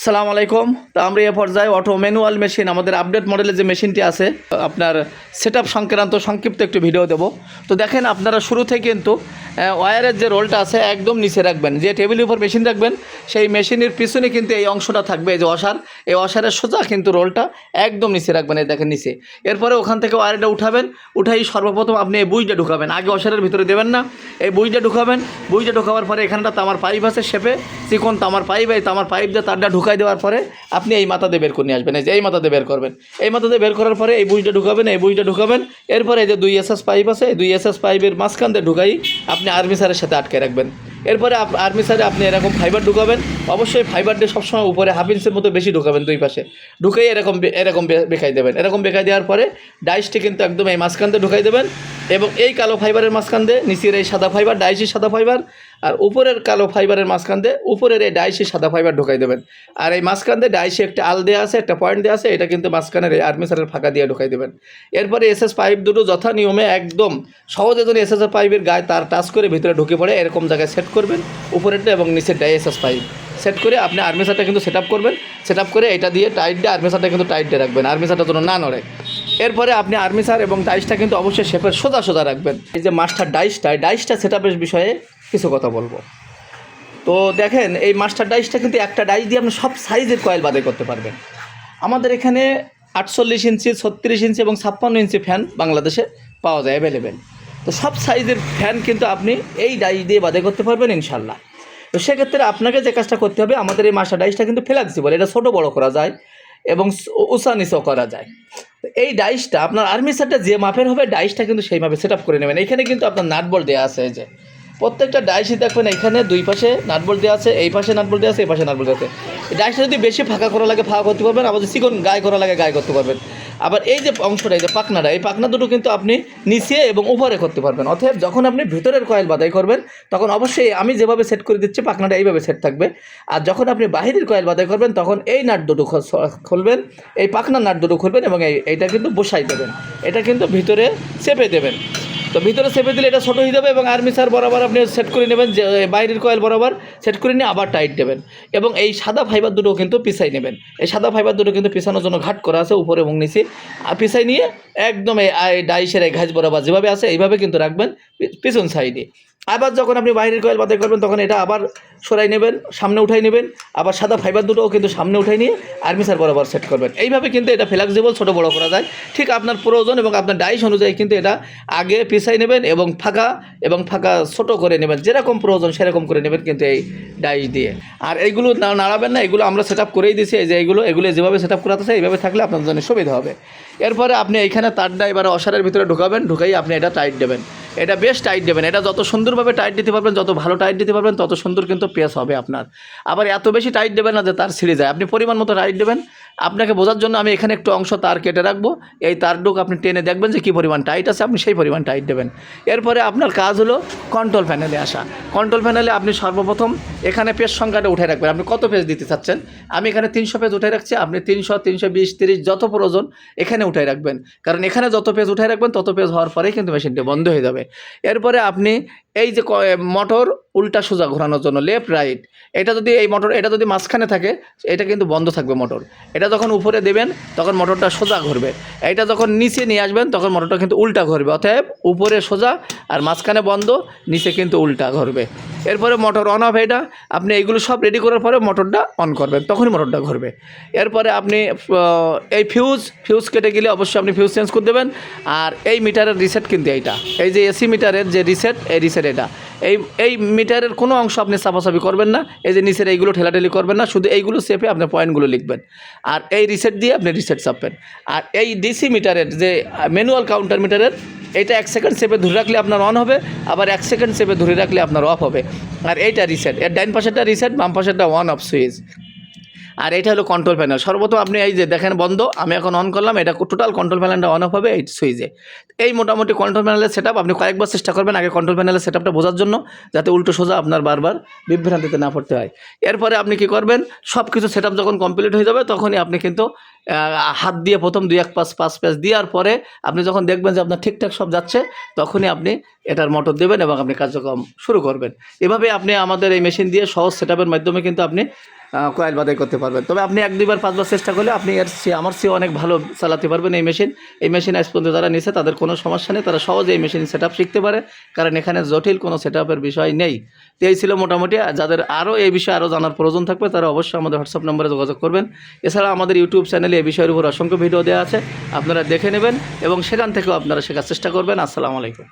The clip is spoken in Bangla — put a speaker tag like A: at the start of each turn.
A: আসসালামু আলাইকুম। তো আমরা এ পর্যায়ে অটো ম্যানুয়াল মেশিন আমাদের আপডেট মডেলের যে মেশিনটি আছে আপনার সেটআপ সংক্রান্ত সংক্ষিপ্ত একটু ভিডিও দেব। তো দেখেন আপনারা শুরু থেকে কিন্তু ওয়্যারের যে রোলটা আছে একদম নিচে রাখবেন, যে টেবিলের উপর মেশিন রাখবেন সেই মেশিনের পিছনে কিন্তু এই অংশটা থাকবে, এই যে ওয়াশার, এই ওয়াশারের সোজা কিন্তু রোলটা একদম নিচে রাখবেন, এই দেখেন নিচে। এরপরে ওখান থেকে ওয়্যারটা উঠাবেন, উঠাই সর্বপ্রথম আপনি এই বুইটা ঢুকাবেন, আগে ওয়াশারের ভিতরে দেবেন না, এই বুইটা ঢুকাবেন। বুইটা ঢোকাবার পরে এখানটা তামার পাইপ আছে শেপে, চিকন তামার পাইপ, এই তামার পাইপ দিয়ে তারটা ঢুকাই দেওয়ার পরে আপনি এই মাথা দিয়ে বের করে নিয়ে আসবেন, এই যে এই মাথা দিয়ে বের করবেন। এই মাথা দিয়ে বের করার পরে এই বুইটা ঢুকাবেন, এই বুইটা ঢুকাবেন। এরপরে এই যে 2 এসএস পাইপ আছে, এই 2 এসএস পাইপের মাঝখান দিয়ে ঢুকাই আপনি আর্মিসারের সাথে আটকে রাখবেন। এরপরে আর্মিসারে আপনি এরকম ফাইবার ঢুকাবেন, অবশ্যই ফাইবার দিয়ে সবসময় উপরে 1/2 ইঞ্চের মতো বেশি ঢুকাবেন, দুই পাশে ঢুকাই এরকম এরকম বেকাই দেবেন। এরকম বেকাই দেওয়ার পরে ডাইসটি কিন্তু একদম এই মাঝখান দিয়ে ঢুকাই দেবেন, এবং এই কালো ফাইবারের মাঝখান দিয়ে নিচের এই সাদা ফাইবার, ডাইসের সাদা ফাইবার, আর উপরের কালো ফাইবারের মাঝখান দিয়ে উপরের এই ডাইসের সাদা ফাইবার ঢুকাই দেবেন। আর এই মাঝখান দিয়ে ডাইসে একটা আল দেওয়া আছে, একটা পয়েন্ট দেওয়া আছে, এটা কিন্তু মাঝখানের এই আর্মিসারের ফাঁকা দিয়ে ঢুকাই দেবেন। এরপরে এসএস পাইপ দুটো যথা নিয়মে একদম সহজে যেন এসএস পাইপের গায়ে তার টাচ করে ভিতরে ঢুকে পড়ে এরকম জায়গায় সেট করবেন, উপরেরটা এবং নিচেরটা এসএস পাইপ সেট করে আপনি আর্মিসারটা কিন্তু সেট আপ করবেন। সেট আপ করে এটা দিয়ে টাইট দিয়ে আর্মিসারটা কিন্তু টাইট দিয়ে রাখবেন, আর্মিসারটা যেন না নড়ে। এরপরে আপনি আর্মিসার এবং ডাইসটা কিন্তু অবশ্যই শেপের সোজা সোজা রাখবেন। এই যে মাস্টার ডাইসটা সেট আপের বিষয়ে কিছু কথা বলবো। তো দেখেন এই মাস্টার ডাইসটা কিন্তু একটা ডাইস দিয়ে আপনি সব সাইজের কয়েল বাদে করতে পারবেন। আমাদের এখানে 48 ইঞ্চি, 36 ইঞ্চি এবং 56 ইঞ্চি ফ্যান বাংলাদেশে পাওয়া যায় অ্যাভেলেবেল। তো সব সাইজের ফ্যান কিন্তু আপনি এই ডাইস দিয়ে বাদে করতে পারবেন ইনশাল্লাহ। তো সেক্ষেত্রে আপনাকে যে কাজটা করতে হবে, আমাদের এই মাস্টার ডাইসটা কিন্তু ফ্লেক্সিবল, এটা ছোটো বড়ো করা যায় এবং উঁচা নিচেও করা যায়। এই ডাইসটা আপনার আর্মিসারটা যে মাপের হবে ডাইসটা কিন্তু সেই মাপে সেট আপ করে নেবেন। এখানে কিন্তু আপনার নাট বল্ট দেওয়া আছে, এই যে প্রত্যেকটা ডাইসই দেখবেন এখানে দুই পাশে নাট বল্ট দেওয়া আছে, এই পাশে নাট বল্ট দেওয়া আছে, এই পাশে নাট বল্ট দেওয়া আছে। এই ডাইসটা যদি বেশি ফাঁকা করা লাগে ফাঁকা করতে পারবেন, আবার যদি চিকন গায়ে করা লাগে গায়ে করতে পারবেন। আবার এই যে অংশটা, এই যে পাখনাটা, এই পাখনা দুটো কিন্তু আপনি নিচে এবং উপরে করতে পারবেন। অতএব যখন আপনি ভিতরের কয়েল বাদাই করবেন তখন অবশ্যই আমি যেভাবে সেট করে দিচ্ছি পাখনাটা এইভাবে সেট থাকবে। আর যখন আপনি বাহিরের কয়েল বাদাই করবেন তখন এই নাট দুটো খুলবেন, এই পাখনার নাট দুটো খুলবেন এবং এইটা কিন্তু বসাই দেবেন, এটা কিন্তু ভিতরে চেপে দেবেন। তো ভিতরে চেপে দিলে এটা ছোটো হয়ে যাবে এবং আর্মিসার বরাবর আপনি সেট করে নেবেন, যে বাইরের কয়েল বরাবর সেট করে নিয়ে আবার টাইট দেবেন। এবং এই সাদা ফাইবার দুটো কিন্তু পিছাই নেবেন, এই সাদা ফাইবার দুটো কিন্তু পিছানোর জন্য ঘাট করা আছে উপরে এবং নিচে, পিছাই নিয়ে একদম এই ডাইসের এই ঘাস বরাবর যেভাবে আছে এইভাবে কিন্তু রাখবেন পিছন সাইডে। আবার যখন আপনি বাইরের কয়েল বাদাই করবেন তখন এটা আবার সরাই নেবেন, সামনে উঠাই নেবেন, আবার সাদা ফাইবার দুটোও কিন্তু সামনে উঠাই নিয়ে আর্মিসার বরাবর সেট করবেন। এইভাবে কিন্তু এটা ফ্লেক্সিবল, ছোটো বড়ো করা যায়, ঠিক আপনার প্রয়োজন এবং আপনার ডাইস অনুযায়ী কিন্তু এটা আগে পিছাই নেবেন এবং ফাঁকা ছোটো করে নেবেন, যেরকম প্রয়োজন সেরকম করে নেবেন কিন্তু এই ডাইস দিয়ে। আর এইগুলো নাড়াবেন না, এগুলো আমরা সেট আপ করেই দিয়েছি, এই যে এগুলো যেভাবে সেট আপ করা আছে এইভাবে থাকলে আপনার জন্য সুবিধা হবে। এরপরে আপনি এইখানে তারটা এবার ওয়াশারের ভিতরে ঢুকাবেন, ঢুকাই আপনি এটা টাইট দেবেন, এটা বেশ টাইট দেবেন। এটা যত সুন্দরভাবে টাইট দিতে পারবেন, যত ভালো টাইট দিতে পারবেন তত সুন্দর কিন্তু পেস হবে আপনার। আবার এত বেশি টাইট দেবেন না যে তার ছিঁড়ে যায়, আপনি পরিমাণ মতো টাইট দেবেন। আপনাকে বোঝার জন্য আমি এখানে একটু অংশ তার কেটে রাখবো, এই তারটুক আপনি টেনে দেখবেন যে কী পরিমাণ টাইট আছে, আপনি সেই পরিমাণ টাইট দেবেন। এরপরে আপনার কাজ হলো কন্ট্রোল প্যানেলে আসা। কন্ট্রোল প্যানেলে আপনি সর্বপ্রথম এখানে পেজ সংখ্যাটা উঠে রাখবেন, আপনি কত পেজ দিতে চাচ্ছেন। আমি এখানে 300 পেজ উঠে রাখছি, আপনি 300, 320, 30 যত প্রয়োজন এখানে উঠে রাখবেন, কারণ এখানে যত পেজ উঠে রাখবেন তত পেজ হওয়ার পরেই কিন্তু মেশিনটি বন্ধ হয়ে যাবে। এরপরে আপনি এই যে মোটর উল্টা সোজা ঘোরানোর জন্য লেফট রাইট, এটা যদি এই মোটর এটা যদি মাঝখানে থাকে এটা কিন্তু বন্ধ থাকবে মোটর। এটা যখন উপরে দেবেন তখন মোটরটা সোজা ঘুরবে, এটা যখন নিচে নিয়ে আসবেন তখন মোটরটা কিন্তু উল্টা ঘুরবে। অতএব উপরে সোজা আর মাঝখানে বন্ধ, নিচে কিন্তু উল্টা ঘুরবে। এরপরে মোটর অন অফ, এটা আপনি এইগুলো সব রেডি করার পরে মোটরটা অন করবেন, তখনই মোটরটা ঘুরবে। এরপরে আপনি এই ফিউজ কেটে গেলে অবশ্যই আপনি ফিউজ চেঞ্জ করে দেবেন। আর এই মিটারের রিসেট কিন্তু এইটা, এই যে এসি মিটারের যে রিসেট, এই রিসেট এটা, এই মিটারের কোনো অংশ আপনি চাপাচাপি করবেন না, এই যে নিচের এইগুলো ঠেলাঠেলি করবেন না, শুধু এইগুলো চেপে আপনি পয়েন্টগুলো লিখবেন আর এই রিসেট দিয়ে আপনি রিসেট চাপবেন। আর এই ডিসি মিটারের যে ম্যানুয়াল কাউন্টার মিটারের, এটা 1 সেকেন্ড চেপে ধরে রাখলে আপনার অন হবে, আবার 1 সেকেন্ড চেপে ধরে রাখলে আপনার অফ হবে। আর এইটা রিসেট, এর ডাইন পাশেরটা রিসেট, বাম পাশেরটা অন অফ সুইচ। আর এটা হলো কন্ট্রোল প্যানেল। সর্বপ্রথম আপনি এই যে দেখেন বন্ধ, আমি এখন অন করলাম, এটা টোটাল কন্ট্রোল প্যানেলটা অন অফ হবে এই সুইচে। এই মোটামুটি কন্ট্রোল প্যানেলের সেটআপ আপনি কয়েকবার চেষ্টা করবেন আগে কন্ট্রোল প্যানেলের সেটআপটা বোঝার জন্য, যাতে উল্টো সোজা আপনার বারবার বিভ্রান্তিতে না পড়তে হয়। এরপরে আপনি কি করবেন, সব কিছু সেটআপ যখন কমপ্লিট হয়ে যাবে তখনই আপনি কিন্তু হাত দিয়ে প্রথম 2-1 পেজ দেওয়ার পরে আপনি যখন দেখবেন যে আপনার ঠিকঠাক সব যাচ্ছে তখনই আপনি এটার মোটর দেবেন এবং আপনি কার্যক্রম শুরু করবেন। এভাবে আপনি আমাদের এই মেশিন দিয়ে সহজ সেটআপের মাধ্যমে কিন্তু আপনি কয়েল বাদাই করতে পারবেন। তবে আপনি 1-2 বার 5 বার চেষ্টা করলে আপনি আমার চেয়ে অনেক ভালো চালাতে পারবেন এই মেশিন। এই মেশিন আজ পর্যন্ত যারা নিছে তাদের কোনো সমস্যা নেই, তারা সহজে এই মেশিন সেট আপ শিখতে পারে, কারণ এখানে জটিল কোনো সেট আপের বিষয় নেই। তো এই ছিল মোটামুটি। যাদের আরও এই বিষয়ে আরও জানার প্রয়োজন থাকবে তারা অবশ্যই আমাদের হোয়াটসঅ্যাপ নম্বরে যোগাযোগ করবেন। এছাড়া আমাদের ইউটিউব চ্যানেলে এই বিষয়ের উপর অসংখ্য ভিডিও দেওয়া আছে, আপনারা দেখে নেবেন এবং সেখান থেকেও আপনারা শেখার চেষ্টা করবেন। আসসালামু আলাইকুম।